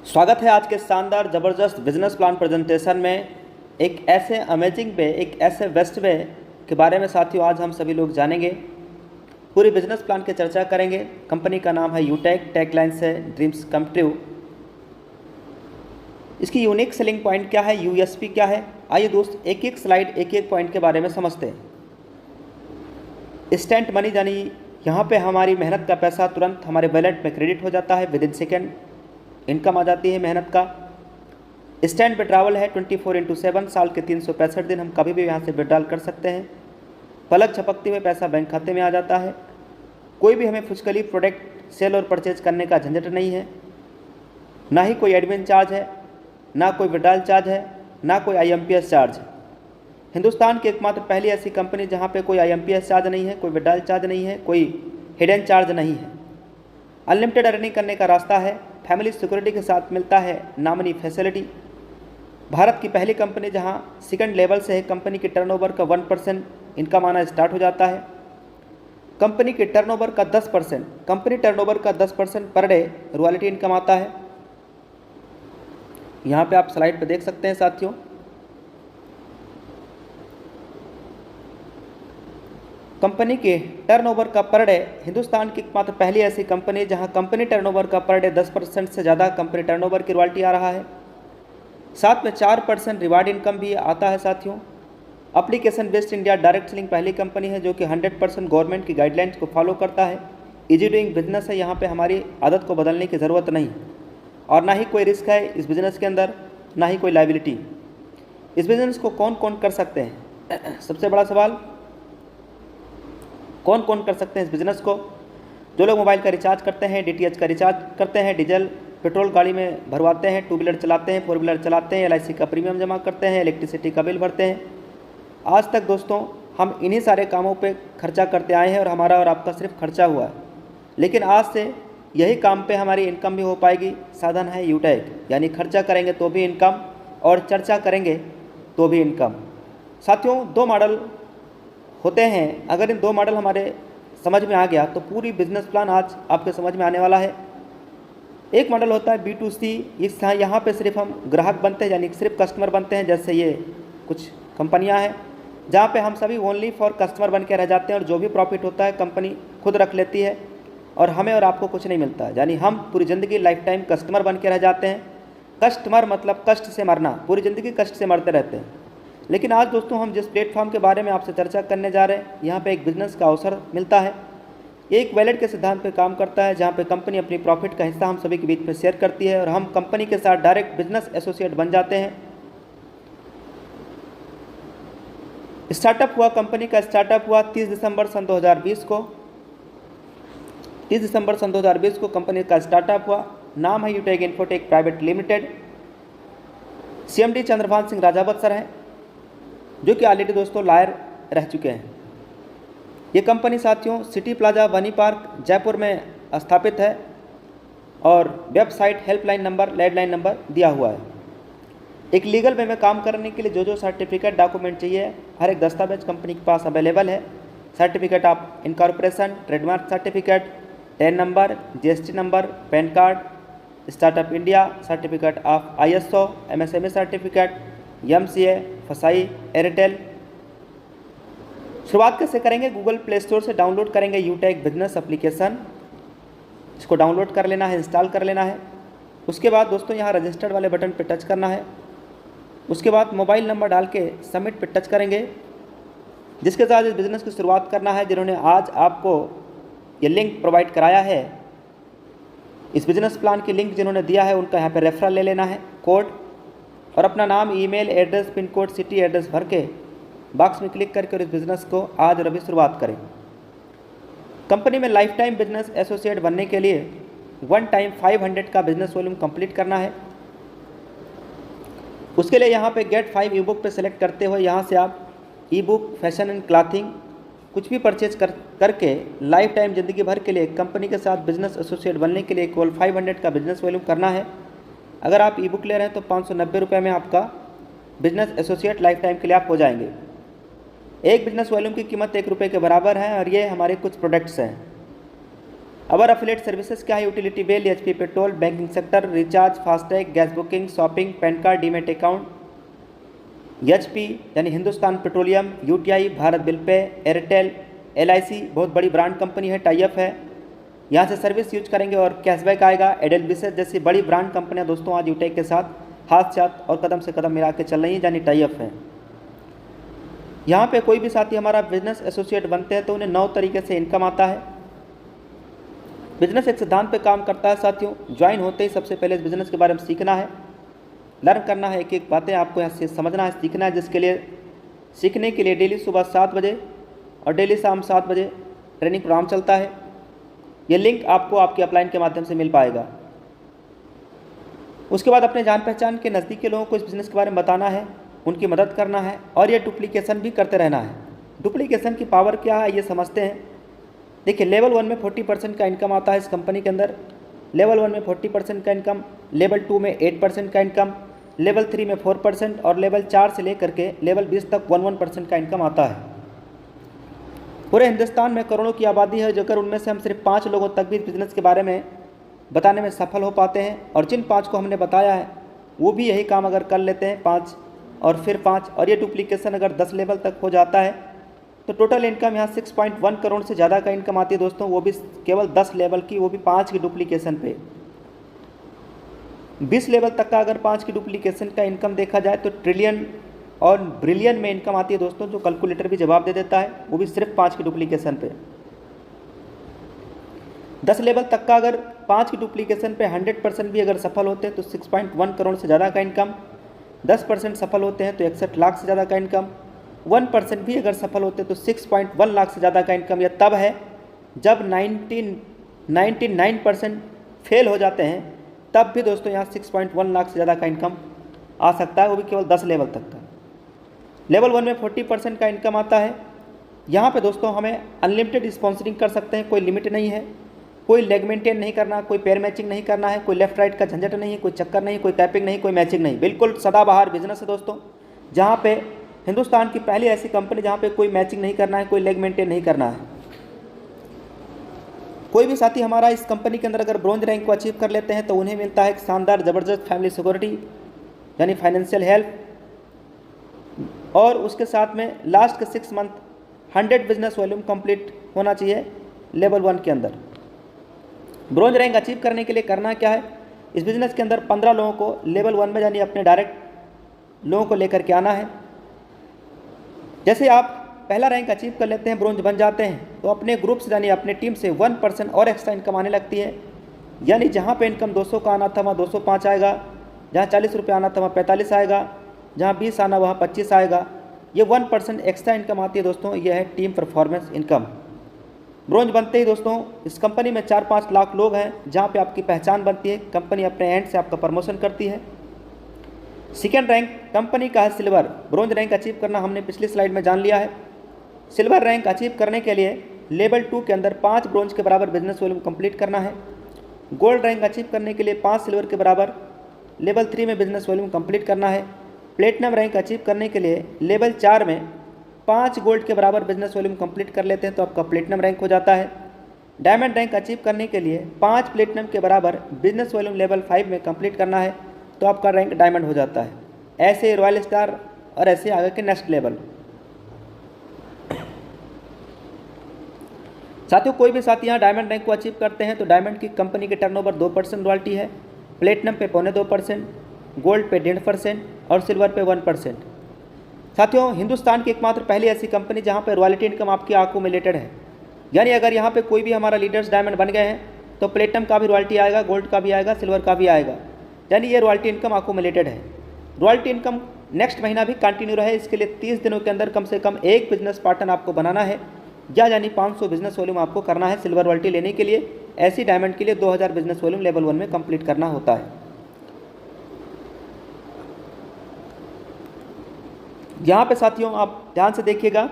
स्वागत है आज के शानदार ज़बरदस्त बिजनेस प्लान प्रेजेंटेशन में। एक ऐसे अमेजिंग वे, एक ऐसे बेस्ट वे के बारे में साथियों आज हम सभी लोग जानेंगे। पूरी बिजनेस प्लान की चर्चा करेंगे। कंपनी का नाम है यूटेक, टैगलाइन से ड्रीम्स कम ट्रू। इसकी यूनिक सेलिंग पॉइंट क्या है, यूएसपी क्या है, आइए दोस्त एक एक स्लाइड एक एक पॉइंट के बारे में समझते हैं। इंस्टेंट मनी यानी यहाँ पे हमारी मेहनत का पैसा तुरंत हमारे वॉलेट में क्रेडिट हो जाता है, विद इन सेकेंड इनकम आ जाती है मेहनत का। इंस्टेंट विड्रॉवल है 24/7, साल के 365 दिन हम कभी भी यहाँ से विड्रॉल कर सकते हैं। पलक झपकते हुए पैसा बैंक खाते में आ जाता है। कोई भी हमें फुचकली प्रोडक्ट सेल और परचेज करने का झंझट नहीं है, ना ही कोई एडमिन चार्ज है, ना कोई विड्रॉल चार्ज है, ना कोई IMPS चार्ज है। हिंदुस्तान की एकमात्र पहली ऐसी कंपनी जहाँ पे कोई IMPS चार्ज नहीं है, कोई विड्रॉल चार्ज नहीं है, कोई हिडन चार्ज नहीं है। अनलिमिटेड अर्निंग करने का रास्ता है, फैमिली सिक्योरिटी के साथ मिलता है नॉमिनी फैसिलिटी। भारत की पहली कंपनी जहां सेकंड लेवल से है कंपनी की टर्नओवर का 1% इनकम आना स्टार्ट हो जाता है। कंपनी के टर्नओवर का 10% पर डे रॉयल्टी इनकम आता है। यहाँ पे आप स्लाइड पे देख सकते हैं साथियों। कंपनी के टर्नओवर का पर डे, हिंदुस्तान की एकमात्र पहली ऐसी कंपनी जहां कंपनी टर्नओवर का पर डे 10% से ज़्यादा कंपनी टर्नओवर की रॉयल्टी आ रहा है। साथ में 4% रिवार्ड इनकम भी आता है साथियों। Application based India direct selling पहली कंपनी है जो कि 100% गवर्नमेंट की गाइडलाइंस को फॉलो करता है। इजी डूइंग बिजनेस है, यहाँ पे हमारी आदत को बदलने की ज़रूरत नहीं और ना ही कोई रिस्क है इस बिज़नेस के अंदर, ना ही कोई लाइबिलिटी। इस बिज़नेस को कौन कौन कर सकते हैं, सबसे बड़ा सवाल, कौन कौन कर सकते हैं इस बिज़नेस को? जो लोग मोबाइल का रिचार्ज करते हैं, DTH का रिचार्ज करते हैं, डीजल पेट्रोल गाड़ी में भरवाते हैं, 2 व्हीलर चलाते हैं, 4 व्हीलर चलाते हैं, LIC का प्रीमियम जमा करते हैं, इलेक्ट्रिसिटी का बिल भरते हैं। आज तक दोस्तों हम इन्हीं सारे कामों पे खर्चा करते आए हैं और हमारा और आपका सिर्फ खर्चा हुआ है। लेकिन आज से यही काम पे हमारी इनकम भी हो पाएगी। साधन है यूटेक, यानी खर्चा करेंगे तो भी इनकम और चर्चा करेंगे तो भी इनकम। साथियों 2 मॉडल होते हैं, अगर इन 2 मॉडल हमारे समझ में आ गया तो पूरी बिजनेस प्लान आज आपके समझ में आने वाला है। एक मॉडल होता है B2C, यहाँ पे सिर्फ हम ग्राहक बनते हैं, यानी सिर्फ कस्टमर बनते हैं। जैसे ये कुछ कंपनियां हैं जहाँ पे हम सभी ओनली फॉर कस्टमर बन के रह जाते हैं और जो भी प्रॉफिट होता है कंपनी खुद रख लेती है और हमें और आपको कुछ नहीं मिलता है, यानी हम पूरी ज़िंदगी लाइफ टाइम कस्टमर बन के रह जाते हैं। कस्टमर मतलब कष्ट से मरना, पूरी ज़िंदगी कष्ट से मरते रहते हैं। लेकिन आज दोस्तों हम जिस प्लेटफॉर्म के बारे में आपसे चर्चा करने जा रहे हैं, यहाँ पे एक बिजनेस का अवसर मिलता है। एक वैलेट के सिद्धांत पे काम करता है, जहाँ पे कंपनी अपनी प्रॉफिट का हिस्सा हम सभी के बीच में शेयर करती है और हम कंपनी के साथ डायरेक्ट बिजनेस एसोसिएट बन जाते हैं। स्टार्टअप हुआ, कंपनी का स्टार्टअप हुआ 30 दिसंबर सन 2020 को। 30 दिसंबर सन 2020 को कंपनी का स्टार्टअप हुआ। नाम है Utech Infotech private limited. CMD Chandrabhan Singh Rajawat sir हैं, जो कि ऑलरेडी दोस्तों लॉयर रह चुके हैं। ये कंपनी साथियों सिटी प्लाजा वनी पार्क जयपुर में स्थापित है और website, helpline number, landline number दिया हुआ है। एक लीगल वे में काम करने के लिए जो सर्टिफिकेट डॉक्यूमेंट चाहिए, हर एक दस्तावेज कंपनी के पास अवेलेबल है। Certificate of incorporation, trademark certificate, ten number, GST number, pan card, startup India, certificate of ISO, MSME certificate, MCA, फसाई, एयरटेल। शुरुआत कैसे करेंगे? गूगल प्ले स्टोर से डाउनलोड करेंगे यूटेक बिजनेस एप्लीकेशन। इसको डाउनलोड कर लेना है, इंस्टॉल कर लेना है। उसके बाद दोस्तों यहाँ रजिस्टर्ड वाले बटन पर टच करना है। उसके बाद मोबाइल नंबर डाल के सबमिट पर टच करेंगे, जिसके साथ इस बिज़नेस की शुरुआत करना है। जिन्होंने आज आपको ये लिंक प्रोवाइड कराया है, इस बिज़नेस प्लान की लिंक जिन्होंने दिया है, उनका यहाँ पे रेफरल ले लेना है, कोड और अपना नाम, email address, pin code, city address भर के बॉक्स में क्लिक करके और इस बिज़नेस को आज और अभी शुरुआत करें। कंपनी में लाइफ टाइम बिजनेस एसोसिएट बनने के लिए 1 टाइम 500 का बिजनेस वॉल्यूम कंप्लीट करना है। उसके लिए यहाँ पे गेट 5 ई बुक पे सेलेक्ट करते हुए यहाँ से आप ई बुक, फैशन एंड क्लॉथिंग कुछ भी परचेज करके लाइफ टाइम ज़िंदगी भर के लिए कंपनी के साथ बिजनेस एसोसिएट बनने के लिए केवल 500 का बिजनेस वॉल्यूम करना है। अगर आप ई बुक ले रहे हैं तो 590 रुपये में आपका बिजनेस एसोसिएट लाइफ टाइम के लिए आप हो जाएंगे। एक बिजनेस वॉल्यूम की कीमत 1 रुपये के बराबर है और ये हमारे कुछ प्रोडक्ट्स हैं। अवर अफिलिएट सर्विसेज क्या है? Utility bill, HP petrol, banking sector, recharge, FASTag, gas booking, shopping, PAN card, demat account, HP यानी Hindustan petroleum, UTI, Bharat bill pay, Airtel, LIC बहुत बड़ी ब्रांड कंपनी है, टाई अप है, यहाँ से सर्विस यूज करेंगे और कैशबैक आएगा। एडेलविसेस जैसी बड़ी ब्रांड कंपनियाँ दोस्तों आज यूटेक के साथ हाथ साथ और कदम से कदम मिला के चल रही हैं, यानी टाई अप है। यहाँ पे कोई भी साथी हमारा बिजनेस एसोसिएट बनते हैं तो उन्हें 9 तरीके से इनकम आता है। बिजनेस एक सिद्धांत पे काम करता है साथियों। ज्वाइन होते ही सबसे पहले इस बिजनेस के बारे में सीखना है, लर्न करना है, एक एक बातें आपको यहाँ से समझना है, सीखना है, जिसके लिए सीखने के लिए डेली सुबह 7 बजे और डेली शाम 7 बजे ट्रेनिंग प्रोग्राम चलता है। ये लिंक आपको आपके अपलाइन के माध्यम से मिल पाएगा। उसके बाद अपने जान पहचान के नज़दीक के लोगों को इस बिज़नेस के बारे में बताना है, उनकी मदद करना है और ये डुप्लीकेशन भी करते रहना है। डुप्लीकेशन की पावर क्या है ये समझते हैं। देखिए, लेवल 1 में 40% का इनकम आता है इस कंपनी के अंदर। लेवल 1 में 40% का इनकम, लेवल 2 में 8% का इनकम, लेवल 3 में 4% और लेवल 4 से लेकर के लेवल 20 तक 11% का इनकम आता है। पूरे हिंदुस्तान में करोड़ों की आबादी है, जो अगर उनमें से हम सिर्फ 5 लोगों तक भी इस बिज़नेस के बारे में बताने में सफल हो पाते हैं और जिन 5 को हमने बताया है वो भी यही काम अगर कर लेते हैं 5 और फिर 5 और ये डुप्लीकेशन अगर 10 लेवल तक हो जाता है तो टोटल इनकम यहाँ 6.1 करोड़ से ज़्यादा का इनकम आती है दोस्तों, वो भी केवल 10 लेवल की, वो भी 5 की डुप्लीकेशन पे। 20 लेवल तक का अगर 5 की डुप्लीकेशन का इनकम देखा जाए तो ट्रिलियन और ब्रिलियन में इनकम आती है दोस्तों, जो कैलकुलेटर भी जवाब दे देता है, वो भी सिर्फ 5 की डुप्लीकेशन पे। 10 लेवल तक का अगर 5 की डुप्लीकेशन पे 100% भी अगर सफल होते हैं तो 6.1 करोड़ से ज़्यादा का इनकम, 10% सफल होते हैं तो 61 लाख से ज़्यादा का इनकम, 1% भी अगर सफल होते हैं तो 6.1 लाख से ज़्यादा का इनकम। यह तब है जब 99% फेल हो जाते हैं, तब भी दोस्तों यहाँ 6.1 लाख से ज़्यादा का इनकम आ सकता है, वो भी केवल 10 लेवल तक का। लेवल 1 में 40% का इनकम आता है। यहाँ पे दोस्तों हमें अनलिमिटेड स्पॉन्सरिंग कर सकते हैं, कोई लिमिट नहीं है, कोई लेग मेंटेन नहीं करना, कोई पैर मैचिंग नहीं करना है, कोई लेफ्ट राइट का झंझट नहीं है, कोई चक्कर नहीं, कोई कैपिंग नहीं, कोई मैचिंग नहीं, बिल्कुल सदाबहार बिजनेस है दोस्तों, जहाँ पे हिंदुस्तान की पहली ऐसी कंपनी जहाँ पे कोई मैचिंग नहीं करना है, कोई लेग मेंटेन नहीं करना है। कोई भी साथी हमारा इस कंपनी के अंदर अगर ब्रॉन्ज रैंक को अचीव कर लेते हैं तो उन्हें मिलता है एक शानदार ज़बरदस्त फैमिली सिक्योरिटी यानी फाइनेंशियल हेल्प, और उसके साथ में लास्ट के 6 मंथ 100 बिजनेस वॉल्यूम कंप्लीट होना चाहिए लेवल 1 के अंदर। ब्रॉन्ज रैंक अचीव करने के लिए करना क्या है? इस बिज़नेस के अंदर 15 लोगों को लेवल 1 में यानी अपने डायरेक्ट लोगों को लेकर के आना है। जैसे आप पहला रैंक अचीव कर लेते हैं, ब्रॉन्ज बन जाते हैं, तो अपने ग्रुप से यानी अपने टीम से 1% और एक्स्ट्रा इनकम आने लगती है, यानी जहाँ पे इनकम 200 का आना था वहाँ 205 आएगा, जहाँ 40 रुपये आना था वहाँ 45 आएगा, जहाँ 20 आना वहाँ 25 आएगा। ये 1% एक्स्ट्रा इनकम आती है दोस्तों, यह है टीम परफॉर्मेंस इनकम। ब्रॉन्ज बनते ही दोस्तों इस कंपनी में 4-5 लाख लोग हैं, जहाँ पे आपकी पहचान बनती है, कंपनी अपने एंड से आपका प्रमोशन करती है। सेकेंड रैंक कंपनी का है सिल्वर। ब्रॉन्ज रैंक अचीव करना हमने पिछली स्लाइड में जान लिया है। सिल्वर रैंक अचीव करने के लिए लेवल 2 के अंदर 5 ब्रॉन्ज के बराबर बिजनेस वॉल्यूम कंप्लीट करना है। गोल्ड रैंक अचीव करने के लिए 5 सिल्वर के बराबर लेवल 3 में बिजनेस वॉल्यूम कंप्लीट करना है। प्लेटिनम रैंक अचीव करने के लिए लेवल 4 में 5 गोल्ड के बराबर बिजनेस वॉल्यूम कंप्लीट कर लेते हैं तो आपका प्लेटिनम रैंक हो जाता है। डायमंड रैंक अचीव करने के लिए 5 प्लेटिनम के बराबर बिजनेस वॉल्यूम लेवल 5 में कंप्लीट करना है तो आपका रैंक डायमंड हो जाता है। ऐसे रॉयल स्टार और ऐसे आगे के नेक्स्ट लेवल। साथियों, कोई भी साथी यहाँ डायमंड रैंक को अचीव करते हैं तो डायमंड की कंपनी के टर्नओवर 2% रॉयल्टी है, प्लेटिनम पे 0.25%, गोल्ड पे 1.5% और सिल्वर पे 1%। साथियों, हिंदुस्तान की एकमात्र पहली ऐसी कंपनी जहाँ पे रॉयल्टी इनकम आपकी अक्यूमुलेटेड है, यानी अगर यहाँ पे कोई भी हमारा लीडर्स डायमंड बन गए हैं तो प्लेटिनम का भी रॉयल्टी आएगा, गोल्ड का भी आएगा, सिल्वर का भी आएगा, यानी ये रॉयल्टी इनकम अक्यूमुलेटेड है। रॉयल्टी इनकम नेक्स्ट महीना भी कंटिन्यू रहे, इसके लिए 30 दिनों के अंदर कम से कम एक बिजनेस पार्टनर आपको बनाना है, या यानी 500 बिजनेस वॉल्यूम आपको करना है सिल्वर रॉयल्टी लेने के लिए। ऐसी डायमंड के लिए 2000 बिजनेस वॉल्यूम लेवल 1 में कंप्लीट करना होता है। यहाँ पे साथियों आप ध्यान से देखिएगा,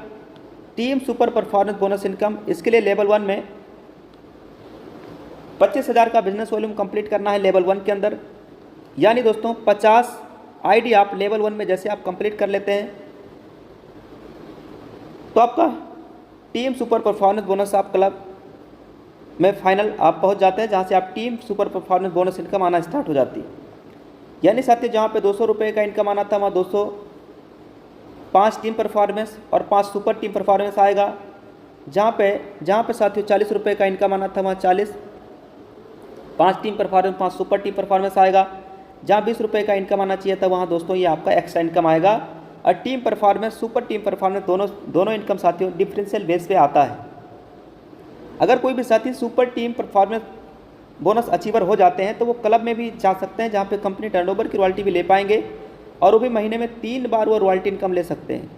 team super performance bonus income, इसके लिए लेवल 1 में 25,000 का बिजनेस वॉल्यूम कंप्लीट करना है लेवल 1 के अंदर, यानी दोस्तों 50 आईडी आप लेवल 1 में जैसे आप कंप्लीट कर लेते हैं तो आपका टीम सुपर परफॉर्मेंस बोनस आप क्लब में फाइनल आप पहुंच जाते हैं, जहां से आप team super performance bonus income आना स्टार्ट हो जाती है। यानी साथियों जहां पे 200 रुपये का इनकम आना था वहाँ 205 टीम परफॉर्मेंस और 5 सुपर टीम परफॉर्मेंस आएगा। जहाँ पे साथियों 40 रुपये का इनकम आना था वहाँ 5 team performance 5 super team performance आएगा। जहाँ 20 रुपये का इनकम आना चाहिए था वहाँ दोस्तों ये आपका एक्स्ट्रा इनकम आएगा। और team performance super team performance दोनों इनकम साथियों डिफरेंशियल बेस पे आता है। अगर कोई भी साथी super team performance bonus achiever हो जाते हैं तो वो क्लब में भी जा सकते हैं, जहाँ पे कंपनी टर्नओवर की रॉयल्टी भी ले पाएंगे और वो भी महीने में 3 बार वो रॉयल्टी इनकम ले सकते हैं।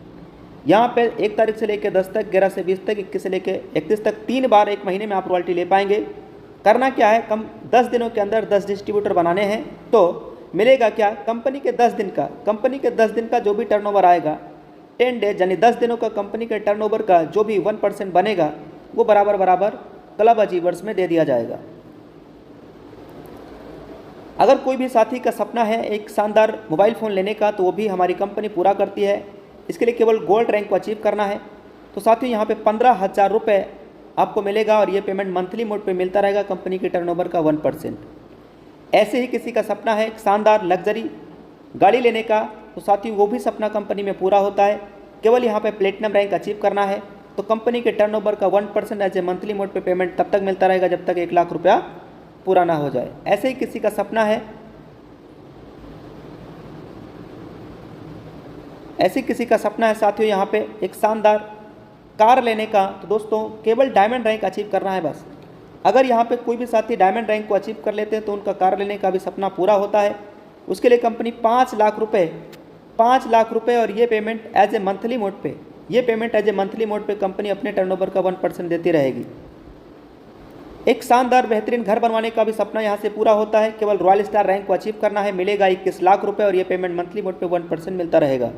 यहाँ पे 1 तारीख से लेकर 10 तक, 11 से 20 तक, 21 से लेकर 31 तक 3 बार एक महीने में आप रॉयल्टी ले पाएंगे। करना क्या है, 10 दिनों के अंदर 10 डिस्ट्रीब्यूटर बनाने हैं। तो मिलेगा क्या, कंपनी के 10 दिन का जो भी टर्नओवर आएगा 10 डेज यानी 10 दिनों का कंपनी के टर्नओवर का जो भी 1% बनेगा वो बराबर क्लब अचीवर्स में दे दिया जाएगा। अगर कोई भी साथी का सपना है एक शानदार मोबाइल फ़ोन लेने का तो वो भी हमारी कंपनी पूरा करती है। इसके लिए केवल गोल्ड रैंक को अचीव करना है। तो साथियों यहाँ पे 15,000 रुपये आपको मिलेगा और ये पेमेंट मंथली मोड पे मिलता रहेगा कंपनी के टर्नओवर का 1%। ऐसे ही किसी का सपना है एक शानदार लग्जरी गाड़ी लेने का तो साथियों वो भी सपना कंपनी में पूरा होता है। केवल यहाँ पे प्लेटिनम रैंक अचीव करना है तो कंपनी के टर्नओवर का 1% एज ए मंथली मोड पे पेमेंट तब तक मिलता रहेगा जब तक 1 लाख रुपया पूरा ना हो जाए। ऐसे ही किसी का सपना है साथियों यहाँ पे एक शानदार कार लेने का तो दोस्तों केवल डायमंड रैंक अचीव करना है बस। अगर यहाँ पे कोई भी साथी डायमंड रैंक को अचीव कर लेते हैं तो उनका कार लेने का भी सपना पूरा होता है। उसके लिए कंपनी 5 लाख रुपए और ये payment as a monthly mode पे कंपनी अपने टर्नओवर का 1% देती रहेगी। एक शानदार बेहतरीन घर बनवाने का भी सपना यहाँ से पूरा होता है। केवल रॉयल स्टार रैंक को अचीव करना है, मिलेगा 21 लाख रुपए और ये पेमेंट मंथली मोड पे 1% मिलता रहेगा।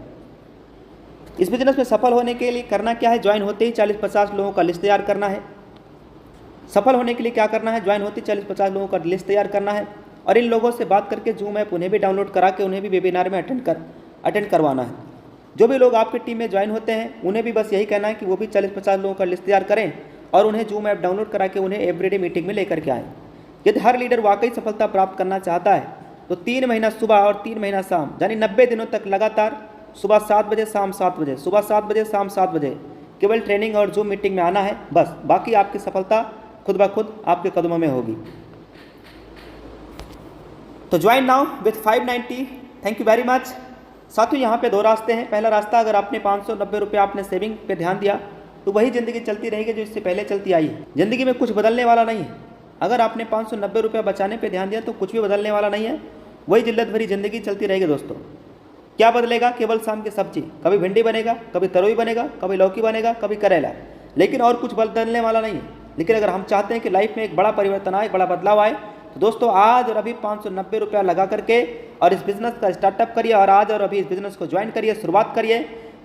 इस बिजनेस में सफल होने के लिए करना क्या है, ज्वाइन होते ही 40-50 लोगों का लिस्ट तैयार करना है। सफल होने के लिए क्या करना है, ज्वाइन होते ही 40-50 लोगों का लिस्ट तैयार करना है और इन लोगों से बात करके जूम ऐप उन्हें भी डाउनलोड करा के उन्हें भी वेबिनार में अटेंड करवाना है। जो भी लोग आपकी टीम में ज्वाइन होते हैं उन्हें भी बस यही कहना है कि वो भी 40-50 लोगों का लिस्ट तैयार करें और उन्हें जूम ऐप डाउनलोड करा के उन्हें एवरीडे मीटिंग में लेकर के आएँ। यदि हर लीडर वाकई सफलता प्राप्त करना चाहता है तो 3 महीना सुबह और 3 महीना शाम यानी 90 दिनों तक लगातार सुबह 7 बजे शाम 7 बजे, सुबह 7 बजे शाम 7 बजे केवल ट्रेनिंग और जूम मीटिंग में आना है बस। बाकी आपकी सफलता खुद ब खुद आपके कदमों में होगी। तो join now with 590। Thank you very much. साथियों यहाँ पे 2 रास्ते हैं। पहला रास्ता, अगर आपने 590 रुपये आपने सेविंग पे ध्यान दिया तो वही ज़िंदगी चलती रहेगी जो इससे पहले चलती आई है। ज़िंदगी में कुछ बदलने वाला नहीं है। अगर आपने 590 रुपये बचाने पे ध्यान दिया तो कुछ भी बदलने वाला नहीं है, वही जिल्लत भरी ज़िंदगी चलती रहेगी दोस्तों। क्या बदलेगा, केवल शाम की सब्जी, कभी भिंडी बनेगा, कभी तरोई बनेगा, कभी लौकी बनेगा, कभी करेला, लेकिन और कुछ बदलने वाला नहीं है। लेकिन अगर हम चाहते हैं कि लाइफ में एक बड़ा परिवर्तन आए, एक बड़ा बदलाव आए तो दोस्तों आज और अभी 590 रुपया लगा करके और इस बिज़नेस का स्टार्टअप करिए और आज और अभी इस बिज़नेस को ज्वाइन करिए, शुरुआत करिए।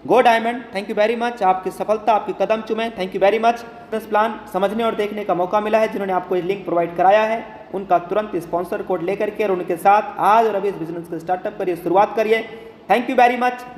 गो diamond. Thank you very much. आपकी सफलता आपके कदम चूमे। Thank you very much. Business plan समझने और देखने का मौका मिला है, जिन्होंने आपको ये लिंक प्रोवाइड कराया है उनका तुरंत स्पॉन्सर कोड लेकर के और उनके साथ आज और अभी इस बिज़नेस को स्टार्टअप करिए, शुरुआत करिए। Thank you very much.